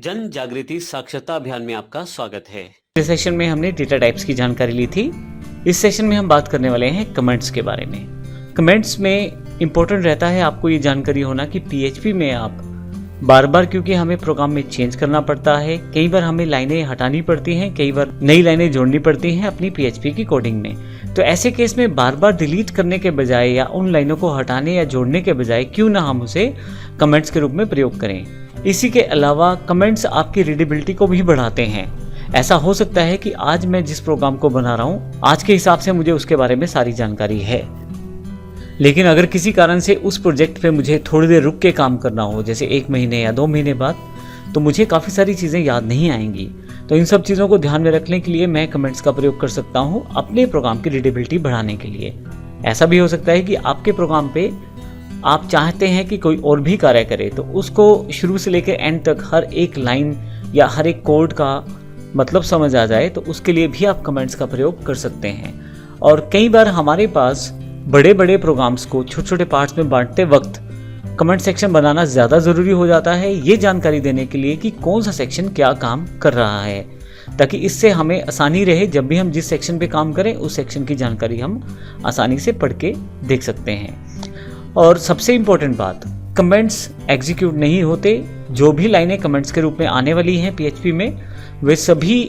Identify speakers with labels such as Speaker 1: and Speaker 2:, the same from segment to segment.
Speaker 1: जन जागृति साक्षरता अभियान में आपका स्वागत है।
Speaker 2: इस सेशन में हमने डेटा टाइप्स की जानकारी ली थी। इस सेशन में हम बात करने वाले हैं कमेंट्स के बारे में। कमेंट्स में इम्पोर्टेंट रहता है आपको ये जानकारी होना कि PHP में आप बार बार, क्योंकि हमें प्रोग्राम में चेंज करना पड़ता है, कई बार हमें लाइनें हटानी पड़ती हैं, कई बार नई लाइनें जोड़नी पड़ती हैं अपनी PHP की कोडिंग में। तो ऐसे केस में बार बार डिलीट करने के बजाय या उन लाइनों को हटाने या जोड़ने के बजाय क्यों ना हम उसे कमेंट्स के रूप में प्रयोग करें। इसी के अलावा कमेंट्स आपकी रीडेबिलिटी को भी बढ़ाते हैं। ऐसा हो सकता है कि आज मैं जिस प्रोग्राम को बना रहा हूँ, आज के हिसाब से मुझे उसके बारे में सारी जानकारी है, लेकिन अगर किसी कारण से उस प्रोजेक्ट पे मुझे थोड़ी देर रुक के काम करना हो, जैसे 1 महीने या 2 महीने बाद, तो मुझे काफ़ी सारी चीज़ें याद नहीं आएंगी। तो इन सब चीज़ों को ध्यान में रखने के लिए मैं कमेंट्स का प्रयोग कर सकता हूँ अपने प्रोग्राम की रीडेबिलिटी बढ़ाने के लिए। ऐसा भी हो सकता है कि आपके प्रोग्राम पे आप चाहते हैं कि कोई और भी कार्य करे, तो उसको शुरू से लेकर एंड तक हर एक लाइन या हर एक कोड का मतलब समझ आ जाए, तो उसके लिए भी आप कमेंट्स का प्रयोग कर सकते हैं। और कई बार हमारे पास बड़े बड़े प्रोग्राम्स को छोटे छोटे पार्ट्स में बांटते वक्त कमेंट सेक्शन बनाना ज़्यादा ज़रूरी हो जाता है, ये जानकारी देने के लिए कि कौन सा सेक्शन क्या काम कर रहा है, ताकि इससे हमें आसानी रहे। जब भी हम जिस सेक्शन पे काम करें, उस सेक्शन की जानकारी हम आसानी से पढ़ के देख सकते हैं। और सबसे इम्पोर्टेंट बात, कमेंट्स एग्जीक्यूट नहीं होते। जो भी लाइनें कमेंट्स के रूप में आने वाली हैं PHP में, वे सभी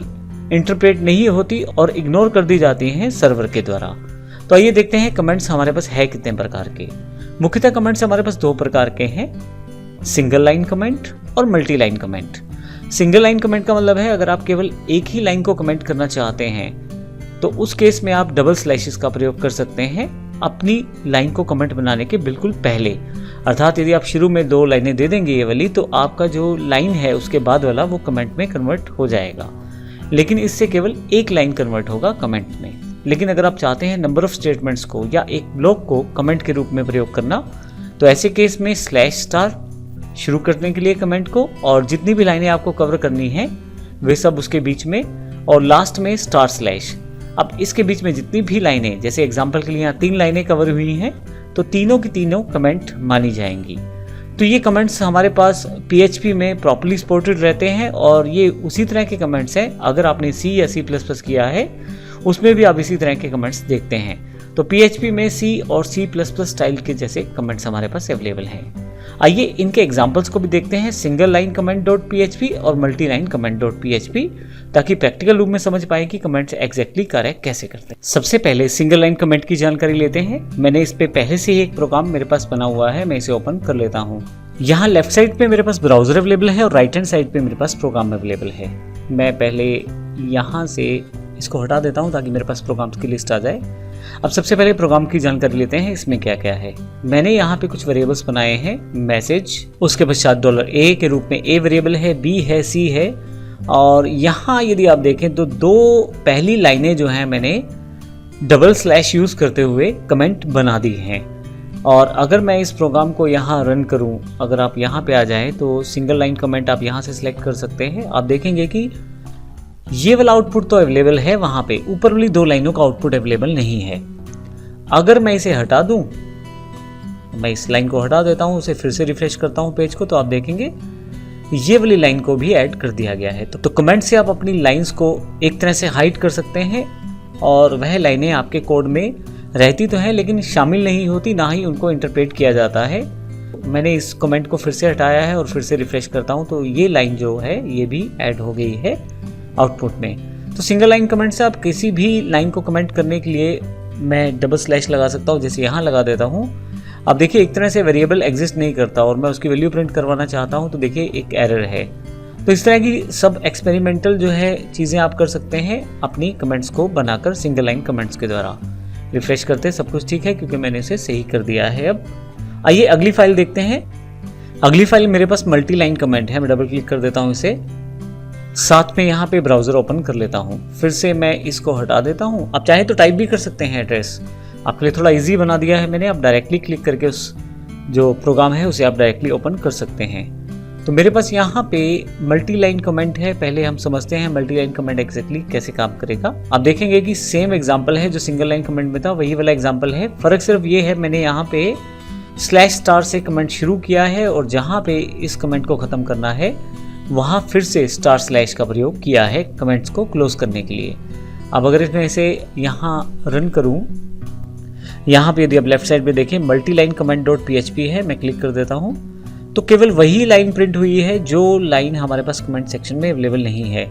Speaker 2: इंटरप्रेट नहीं होती और इग्नोर कर दी जाती हैं सर्वर के द्वारा। तो आइए देखते हैं कमेंट्स हमारे पास है कितने प्रकार के। मुख्यतः कमेंट्स हमारे पास 2 प्रकार के हैं, सिंगल लाइन कमेंट और multi line comment. Single line comment का मतलब है अगर आप केवल एक ही लाइन को कमेंट करना चाहते हैं, तो उस केस में आप डबल स्लैशेस का प्रयोग कर सकते हैं अपनी लाइन को कमेंट बनाने के बिल्कुल पहले। अर्थात यदि आप शुरू में 2 लाइनें दे देंगे ये वाली, तो आपका जो लाइन है उसके बाद वाला वो कमेंट में कन्वर्ट हो जाएगा, लेकिन इससे केवल एक लाइन कन्वर्ट होगा कमेंट में। लेकिन अगर आप चाहते हैं नंबर ऑफ स्टेटमेंट्स को या एक ब्लॉक को कमेंट के रूप में प्रयोग करना, तो ऐसे केस में /* शुरू करने के लिए कमेंट को, और जितनी भी लाइनें आपको कवर करनी है वे सब उसके बीच में, और लास्ट में //। अब इसके बीच में जितनी भी लाइनें, जैसे एग्जांपल के लिए यहाँ 3 लाइनें कवर हुई हैं, तो तीनों की तीनों कमेंट मानी जाएंगी। तो ये कमेंट्स हमारे पास PHP में प्रॉपर्ली सपोर्टेड रहते हैं, और ये उसी तरह के कमेंट्स हैं। अगर आपने C या C++ किया है, उसमें भी आप इसी तरह के कमेंट्स देखते हैं। तो PHP में C और C++ स्टाइल के जैसे कमेंट्स हमारे पास अवेलेबल हैं। आइए इनके एग्जांपल्स को भी देखते हैं, सिंगल लाइन कमेंट .php और मल्टी लाइन कमेंट .php, ताकि प्रैक्टिकल रूप में समझ पाए कि कमेंट्स एग्जैक्टली कार्य कैसे करते हैं। सबसे पहले सिंगल लाइन कमेंट की जानकारी लेते हैं। मैंने इस पे पहले से ही एक प्रोग्राम मेरे पास बना हुआ है, मैं इसे ओपन कर लेता हूँ। यहाँ लेफ्ट साइड पे मेरे पास ब्राउजर अवेलेबल है और राइट हैंड साइड पे मेरे पास प्रोग्राम अवेलेबल है। मैं पहले यहाँ से इसको हटा देता हूँ ताकि मेरे पास प्रोग्राम्स की लिस्ट आ जाए। अब सबसे पहले प्रोग्राम की जानकारी लेते हैं, इसमें क्या क्या है। मैंने यहाँ पे कुछ वेरिएबल्स बनाए हैं, मैसेज, उसके पश्चात $A के रूप में A वेरिएबल है, B है, C है, और यहाँ यदि आप देखें तो 2 पहली लाइनें जो हैं मैंने डबल स्लैश यूज़ करते हुए कमेंट बना दी हैं। और अगर मैं इस प्रोग्राम को यहाँ रन करूँ, अगर आप यहाँ पे आ जाएँ तो सिंगल लाइन कमेंट आप यहाँ से सिलेक्ट कर सकते हैं। आप देखेंगे कि ये वाला आउटपुट तो अवेलेबल है, वहाँ पे ऊपर वाली 2 लाइनों का आउटपुट अवेलेबल नहीं है। अगर मैं इसे हटा दूं, मैं इस लाइन को हटा देता हूं, उसे फिर से रिफ्रेश करता हूं पेज को, तो आप देखेंगे ये वाली लाइन को भी ऐड कर दिया गया है। तो कमेंट से आप अपनी लाइंस को एक तरह से हाइड कर सकते हैं, और वह लाइनें आपके कोड में रहती तो हैं लेकिन शामिल नहीं होती, ना ही उनको इंटरप्रेट किया जाता है। मैंने इस कमेंट को फिर से हटाया है और फिर से रिफ्रेश करता हूं, तो ये लाइन जो है ये भी ऐड हो गई है आउटपुट में। तो सिंगल लाइन कमेंट से आप किसी भी लाइन को कमेंट करने के लिए मैं डबल स्लैश लगा सकता हूँ, जैसे यहाँ लगा देता हूँ। अब देखिए एक तरह से वेरिएबल एग्जिस्ट नहीं करता और मैं उसकी वैल्यू प्रिंट करवाना चाहता हूँ, तो देखिए एक एरर है। तो इस तरह की सब एक्सपेरिमेंटल जो है चीज़ें आप कर सकते हैं अपनी कमेंट्स को बनाकर सिंगल लाइन कमेंट्स के द्वारा। रिफ्रेश करते सब कुछ ठीक है क्योंकि मैंने इसे सही कर दिया है। अब आइए अगली फाइल देखते हैं। अगली फाइल मेरे पास मल्टी लाइन कमेंट है, मैं डबल क्लिक कर देता हूँ इसे, साथ में यहाँ पे ब्राउज़र ओपन कर लेता हूँ। फिर से मैं इसको हटा देता हूँ। आप चाहे तो टाइप भी कर सकते हैं एड्रेस, आपके लिए थोड़ा इजी बना दिया है मैंने। आप डायरेक्टली क्लिक करके उस जो प्रोग्राम है उसे आप डायरेक्टली ओपन कर सकते हैं। तो मेरे पास यहाँ पे मल्टी लाइन कमेंट है। पहले हम समझते हैं मल्टी लाइन कमेंट एग्जैक्टली कैसे काम करेगा। आप देखेंगे कि सेम एग्जाम्पल है जो सिंगल लाइन कमेंट में था, वही वाला एग्जाम्पल है। फर्क सिर्फ ये है मैंने यहाँ पे /* से कमेंट शुरू किया है और जहाँ पे इस कमेंट को ख़त्म करना है वहाँ फिर से / का प्रयोग किया है कमेंट्स को क्लोज करने के लिए। अब अगर इसमें इसे यहाँ रन करूँ, यहाँ पे यदि आप लेफ्ट साइड पे देखें मल्टीलाइन कमेंट.php है, मैं क्लिक कर देता हूँ तो केवल वही लाइन प्रिंट हुई है जो लाइन हमारे पास कमेंट सेक्शन में अवेलेबल नहीं है।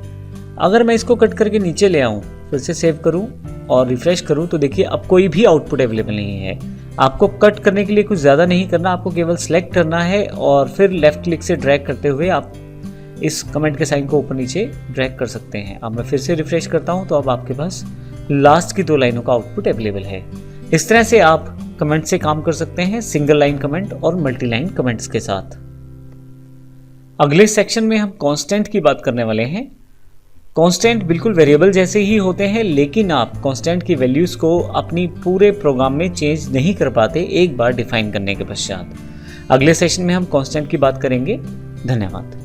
Speaker 2: अगर मैं इसको कट करके नीचे ले आऊँ, फिर से सेव करूँ और रिफ्रेश करूँ तो देखिए अब कोई भी आउटपुट अवेलेबल नहीं है। आपको कट करने के लिए कुछ ज़्यादा नहीं करना, आपको केवल सेलेक्ट करना है और फिर लेफ्ट क्लिक से ड्रैग करते हुए आप इस कमेंट के साइन को ऊपर नीचे ड्रैग कर सकते हैं। अब मैं फिर से रिफ्रेश करता हूँ तो अब आपके पास लास्ट की 2 लाइनों का आउटपुट अवेलेबल है। इस तरह से आप कमेंट से काम कर सकते हैं, सिंगल लाइन कमेंट और मल्टी लाइन कमेंट्स के साथ। अगले सेक्शन में हम कांस्टेंट की बात करने वाले हैं। कांस्टेंट बिल्कुल वेरिएबल जैसे ही होते हैं, लेकिन आप कांस्टेंट की वैल्यूज़ को अपनी पूरे प्रोग्राम में चेंज नहीं कर पाते एक बार डिफाइन करने के पश्चात। अगले सेशन में हम कांस्टेंट की बात करेंगे। धन्यवाद।